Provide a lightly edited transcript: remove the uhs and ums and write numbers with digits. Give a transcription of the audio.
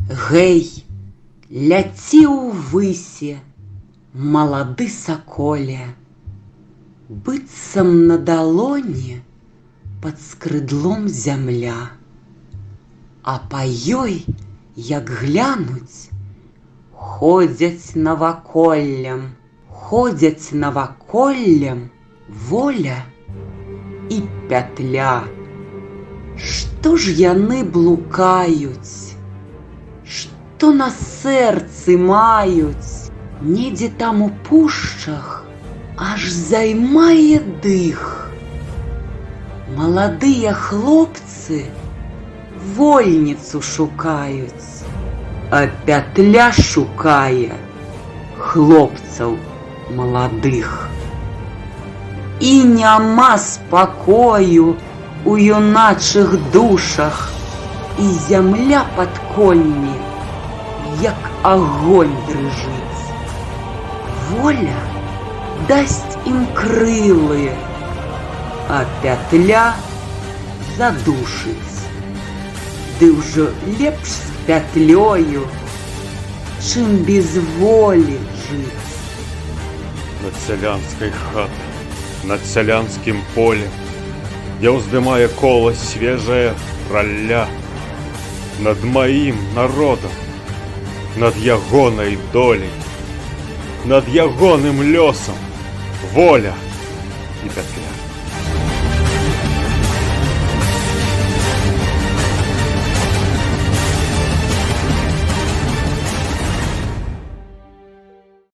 Гэй, ляці ўвысе, малады саколе, быццам на далоні пад скрыдлом зямля, а па ёй, як глянуць, ходзяць наваколлем воля і пятля. Што ж яны блукаюць, што на сэрцы маюць, недзе там у пушчах аж займае дых. Маладыя хлопцы вольніцу шукаюць, а пятля шукае хлопцаў маладых. І няма спакою у юначых душах, і зямля пад коньмі, як агонь дрыжыць. Воля дасць ім крылы, а пятля задушыць. Ды ўжо лепш з пятлёю, чым без волі жыць. Над сялянскай хатай, над сялянскім полем, я ўздымае кола свежая ралля. Над маім народам, над ягонай долей, над ягоным лёсам воля і пятля.